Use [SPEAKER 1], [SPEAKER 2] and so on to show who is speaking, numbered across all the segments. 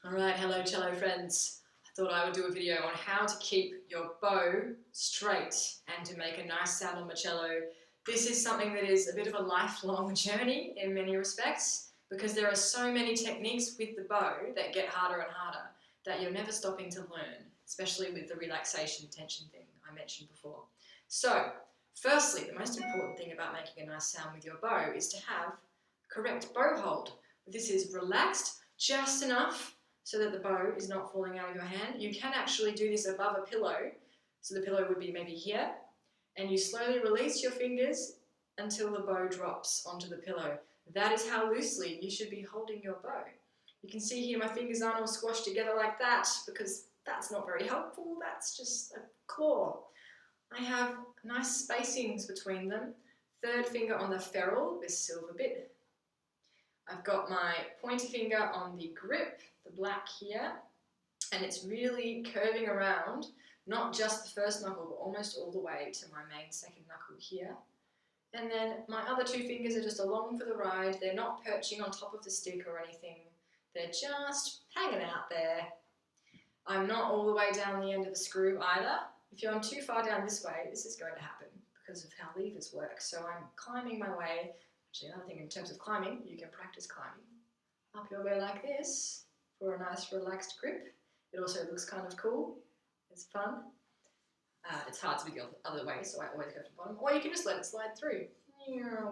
[SPEAKER 1] Alright, hello cello friends. I thought I would do a video on how to keep your bow straight and to make a nice sound on the cello. This is something that is a bit of a lifelong journey in many respects because there are so many techniques with the bow that get harder and harder that you're never stopping to learn, especially with the relaxation tension thing I mentioned before. So, firstly, the most important thing about making a nice sound with your bow is to have correct bow hold. This is relaxed just enough so that the bow is not falling out of your hand. You can actually do this above a pillow. So the pillow would be maybe here, and you slowly release your fingers until the bow drops onto the pillow. That is how loosely you should be holding your bow. You can see here my fingers aren't all squashed together like that because that's not very helpful. That's just a claw. I have nice spacings between them. Third finger on the ferrule, this silver bit. I've got my pointer finger on the grip, the black here, and it's really curving around, not just the first knuckle, but almost all the way to my main second knuckle here. And then my other two fingers are just along for the ride. They're not perching on top of the stick or anything. They're just hanging out there. I'm not all the way down the end of the screw either. If I'm too far down this way, this is going to happen because of how levers work. So I'm climbing my way. Actually, another thing in terms of climbing, you can practice climbing up your way like this for a nice relaxed grip. It also looks kind of cool. It's fun. It's hard to be the other way, so I always go to the bottom. Or you can just let it slide through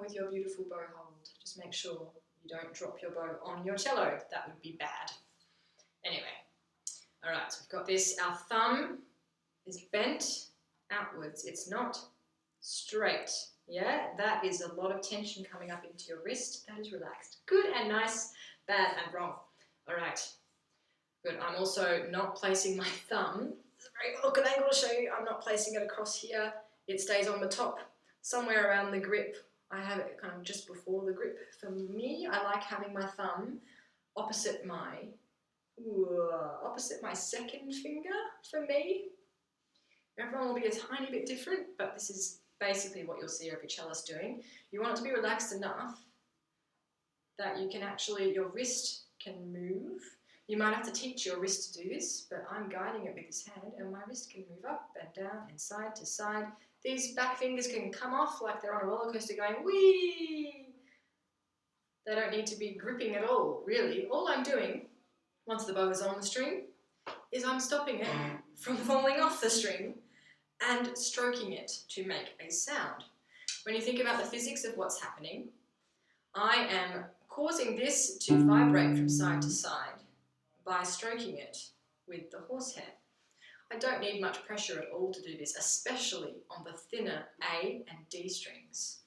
[SPEAKER 1] with your beautiful bow hold. Just make sure you don't drop your bow on your cello. That would be bad. Anyway, all right, so we've got this. Our thumb is bent outwards. It's not straight. Yeah, that is a lot of tension coming up into your wrist. That is relaxed. Good and nice, bad and wrong. All right, good. I'm also not placing my thumb. This is a very awkward angle to show you. I'm not placing it across here. It stays on the top, somewhere around the grip. I have it kind of just before the grip. For me, I like having my thumb opposite my second finger for me. Everyone will be a tiny bit different, but this is basically what you'll see every cellist doing. You want it to be relaxed enough that you can actually, your wrist can move. You might have to teach your wrist to do this, but I'm guiding it with this hand and my wrist can move up and down and side to side. These back fingers can come off like they're on a roller coaster going whee! They don't need to be gripping at all, really. All I'm doing, once the bow is on the string, is I'm stopping it from falling off the string and stroking it to make a sound. When you think about the physics of what's happening, I am causing this to vibrate from side to side by stroking it with the horsehair. I don't need much pressure at all to do this, especially on the thinner A and D strings.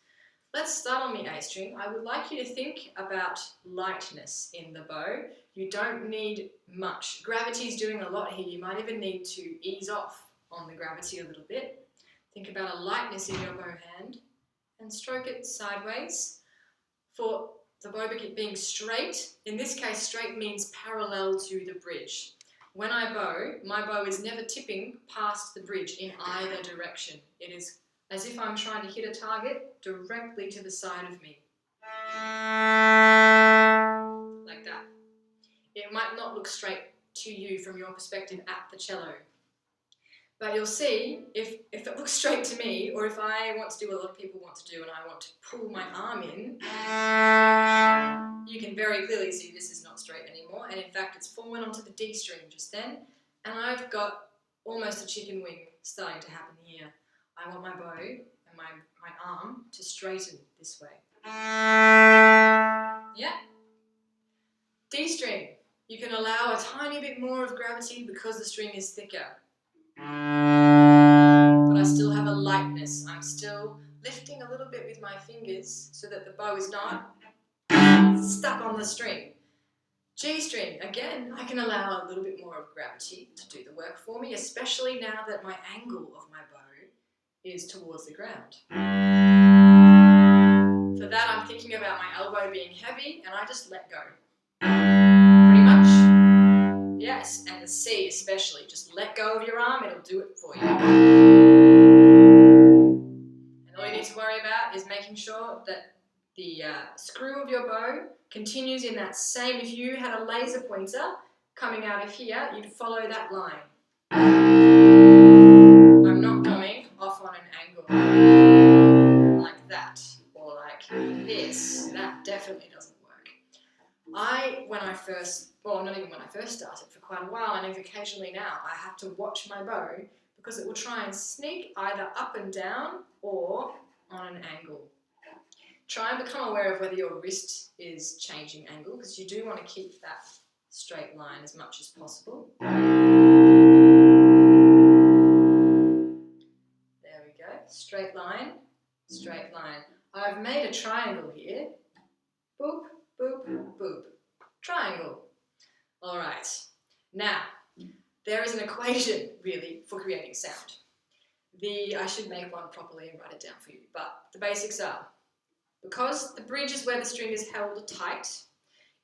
[SPEAKER 1] Let's start on the A string. I would like you to think about lightness in the bow. You don't need much. Gravity's doing a lot here. You might even need to ease off on the gravity a little bit. Think about a lightness in your bow hand and stroke it sideways. For the bow being straight, in this case straight means parallel to the bridge. When I bow, my bow is never tipping past the bridge in either direction. It is as if I'm trying to hit a target directly to the side of me. Like that. It might not look straight to you from your perspective at the cello. But you'll see, if it looks straight to me, or if I want to do what a lot of people want to do and I want to pull my arm in, you can very clearly see this is not straight anymore, and in fact it's fallen onto the D string just then, and I've got almost a chicken wing starting to happen here. I want my bow and my arm to straighten this way. Yeah? D string. You can allow a tiny bit more of gravity because the string is thicker. But I still have a lightness. I'm still lifting a little bit with my fingers so that the bow is not stuck on the string. G string, again, I can allow a little bit more of gravity to do the work for me, especially now that my angle of my bow is towards the ground. For that, I'm thinking about my elbow being heavy and I just let go. Pretty much. Yes, and the C especially. Just let go of your arm, it'll do it for you. And all you need to worry about is making sure that the screw of your bow continues in that same, if you had a laser pointer coming out of here, you'd follow that line. I'm not going off on an angle like that or like this. That definitely doesn't work. When I first, well, not even when I first started, for quite a while, and occasionally now, I have to watch my bow because it will try and sneak either up and down or on an angle. Try and become aware of whether your wrist is changing angle, because you do want to keep that straight line as much as possible. There we go. Straight line, straight line. I've made a triangle here. Boop, boop, boop. Triangle. All right. Now, there is an equation, really, for creating sound. I should make one properly and write it down for you, but the basics are, because the bridge is where the string is held tight,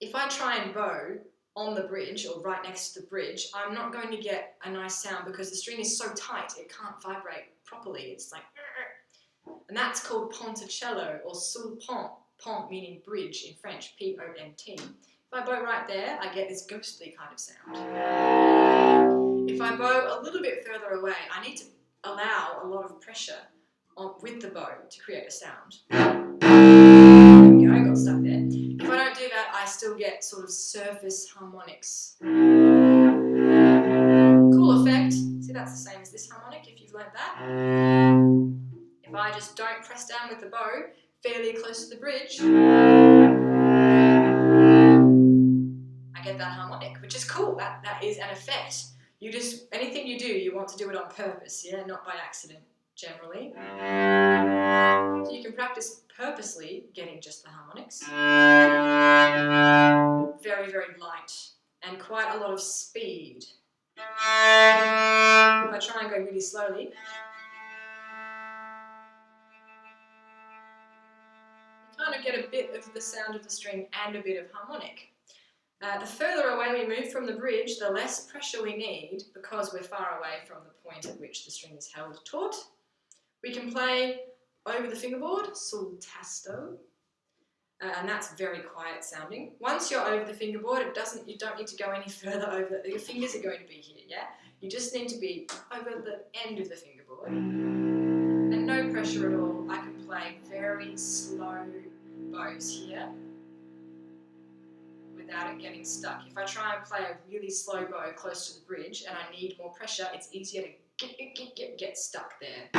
[SPEAKER 1] if I try and bow on the bridge or right next to the bridge, I'm not going to get a nice sound because the string is so tight it can't vibrate properly. It's like, and that's called ponticello or sul pont, pont meaning bridge in French, P-O-N-T. If I bow right there, I get this ghostly kind of sound. If I bow a little bit further away, I need to allow a lot of pressure with the bow to create a sound. There we go, I got stuck there. If I don't do that, I still get sort of surface harmonics. Cool effect. See, that's the same as this harmonic if you've learnt that. If I just don't press down with the bow fairly close to the bridge, I get that harmonic, which is cool. That is an effect. Anything you do, you want to do it on purpose, yeah, not by accident, generally. So you can practice purposely getting just the harmonics. Very, very light and quite a lot of speed. If I try and go really slowly, you kind of get a bit of the sound of the string and a bit of harmonic. The further away we move from the bridge, the less pressure we need because we're far away from the point at which the string is held taut. We can play over the fingerboard, sul tasto, and that's very quiet sounding. Once you're over the fingerboard, you don't need to go any further over. Your fingers are going to be here, yeah? You just need to be over the end of the fingerboard. And no pressure at all. I can play very slow bows here without it getting stuck. If I try and play a really slow bow close to the bridge and I need more pressure, it's easier to get stuck there.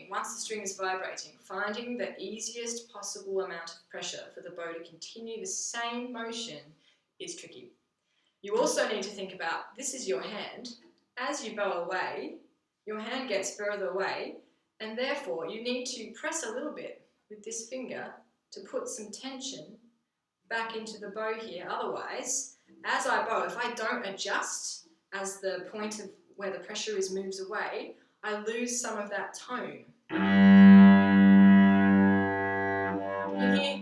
[SPEAKER 1] Once the string is vibrating, finding the easiest possible amount of pressure for the bow to continue the same motion is tricky. You also need to think about, this is your hand. As you bow away, your hand gets further away, and therefore you need to press a little bit with this finger to put some tension back into the bow here. Otherwise, as I bow, if I don't adjust as the point of where the pressure is moves away, I lose some of that tone. Can you hear?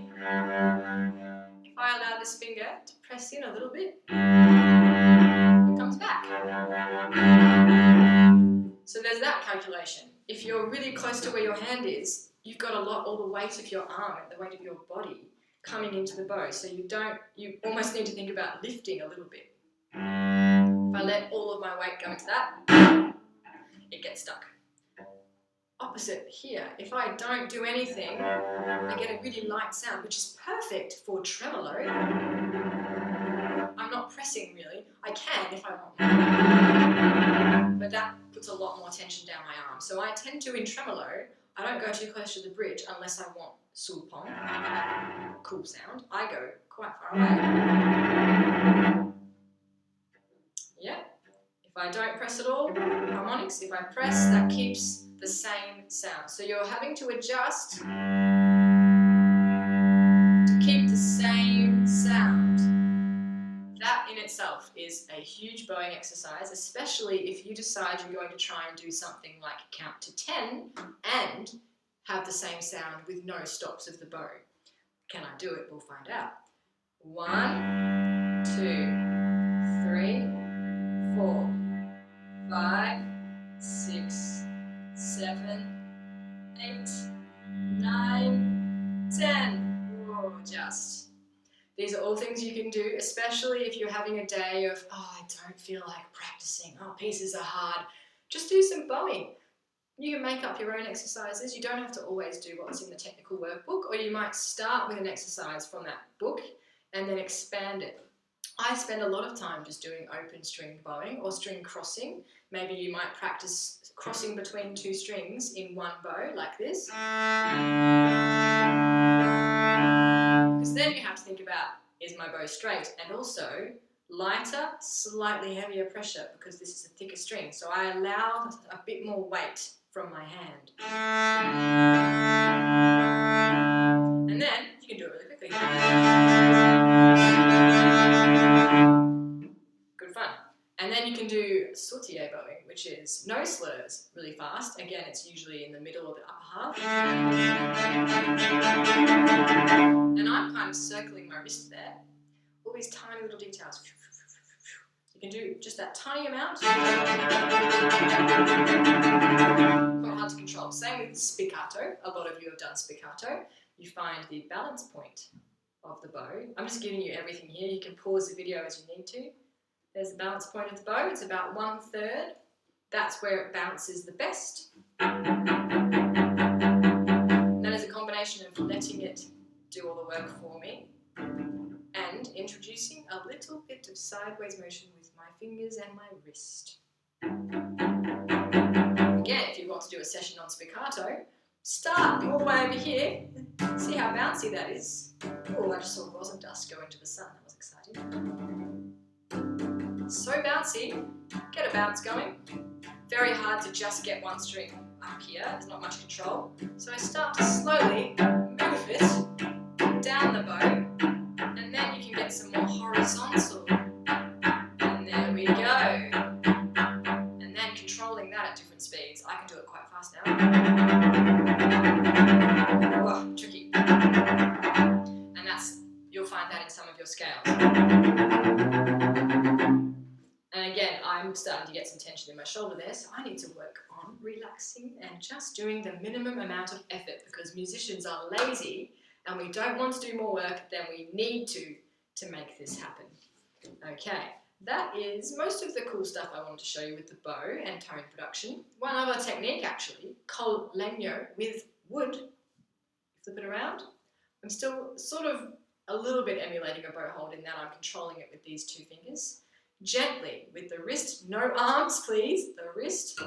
[SPEAKER 1] If I allow this finger to press in a little bit, it comes back. So there's that calculation. If you're really close to where your hand is, you've got all the weight of your arm and the weight of your body coming into the bow. So you almost need to think about lifting a little bit. If I let all of my weight go into that, it gets stuck. Opposite here, if I don't do anything, I get a really light sound, which is perfect for tremolo. I'm not pressing really. I can if I want, but that puts a lot more tension down my arm. So I tend to, in tremolo, I don't go too close to the bridge unless I want sul pont, cool sound. I go quite far away. Yeah. If I don't press at all, harmonics. If I press, that keeps the same sound. So you're having to adjust to keep the same sound. That in itself is a huge bowing exercise, especially if you decide you're going to try and do something like count to 10 and have the same sound with no stops of the bow. Can I do it? We'll find out. 1, 2, 3, 4, 5, 6, 7, 8, 9, 10. Whoa, just. These are all things you can do, especially if you're having a day of, oh, I don't feel like practicing, oh, pieces are hard. Just do some bowing. You can make up your own exercises. You don't have to always do what's in the technical workbook, or you might start with an exercise from that book and then expand it. I spend a lot of time just doing open string bowing or string crossing. Maybe you might practice crossing between two strings in one bow like this. Because then you have to think about, is my bow straight? And also lighter, slightly heavier pressure because this is a thicker string. So I allow a bit more weight from my hand. And then you can do it really quickly. Good fun. And then you can do sautier bowing, which is no slurs, really fast. Again, it's usually in the middle or the upper half. And I'm kind of circling my wrist there. All these tiny little details. You can do just that tiny amount. Quite hard to control. Same with spiccato. A lot of you have done spiccato. You find the balance point of the bow. I'm just giving you everything here. You can pause the video as you need to. There's the balance point of the bow. It's about 1/3. That's where it bounces the best. That is a combination of letting it do all the work for me and introducing a little bit of sideways motion with my fingers and my wrist. Again, if you want to do a session on spiccato, start all the way over here. See how bouncy that is. Oh, I just saw rosin dust go into the sun. That was exciting. So bouncy. Get a bounce going. Very hard to just get one string up here. There's not much control. So I start to slowly move it down the bow. And then you can get some more horizontal. And there we go. And then controlling that at different speeds. I can do it quite fast now. Oh, tricky. And you'll find that in some of your scales. And again, I'm starting to get some tension in my shoulder there, so I need to work on relaxing and just doing the minimum amount of effort because musicians are lazy and we don't want to do more work than we need to make this happen. Okay, that is most of the cool stuff I wanted to show you with the bow and tone production. One other technique actually, col legno with wood. Flip it around. I'm still sort of a little bit emulating a bow hold in that I'm controlling it with these two fingers. Gently with the wrist, no arms please, the wrist.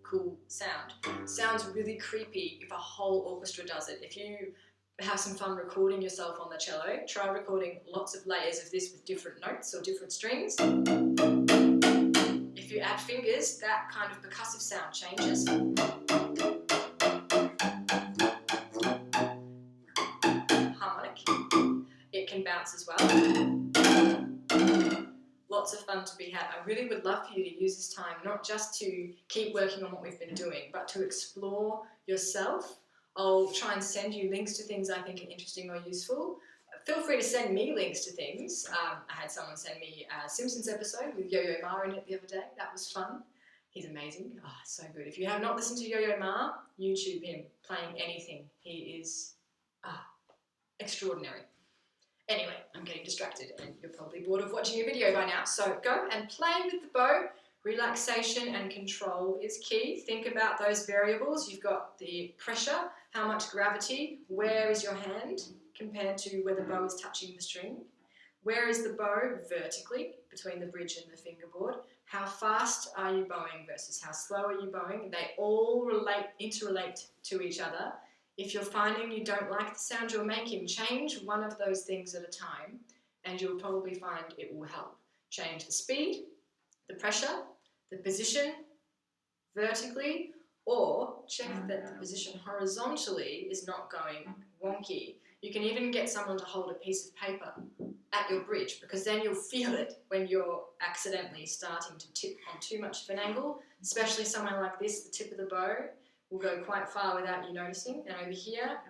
[SPEAKER 1] Cool sound. Sounds really creepy if a whole orchestra does it. If you have some fun recording yourself on the cello, try recording lots of layers of this with different notes or different strings. If you add fingers, that kind of percussive sound changes. Harmonic. It can bounce as well. Lots of fun to be had. I really would love for you to use this time not just to keep working on what we've been doing, but to explore yourself. I'll try and send you links to things I think are interesting or useful. Feel free to send me links to things. I had someone send me a Simpsons episode with Yo-Yo Ma in it the other day. That was fun. He's amazing. Oh, so good. If you have not listened to Yo-Yo Ma, YouTube him playing anything. He is extraordinary. Anyway, I'm getting distracted and you're probably bored of watching a video by now. So go and play with the bow. Relaxation and control is key. Think about those variables. You've got the pressure, how much gravity, where is your hand compared to where the bow is touching the string. Where is the bow vertically between the bridge and the fingerboard? How fast are you bowing versus how slow are you bowing? They all interrelate to each other. If you're finding you don't like the sound you're making, change one of those things at a time and you'll probably find it will help. Change the speed, the pressure, the position vertically, or check that the position horizontally is not going wonky. You can even get someone to hold a piece of paper at your bridge because then you'll feel it when you're accidentally starting to tip on too much of an angle, especially somewhere like this, the tip of the bow will go quite far without you noticing. And over here,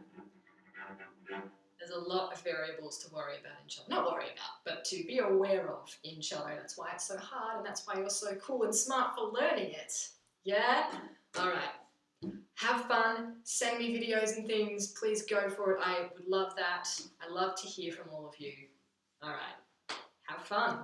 [SPEAKER 1] there's a lot of variables to worry about in cello. Not worry about, but to be aware of in cello. That's why it's so hard and that's why you're so cool and smart for learning it. Yeah? All right. Have fun, send me videos and things, please go for it. I would love that. I love to hear from all of you. All right, have fun.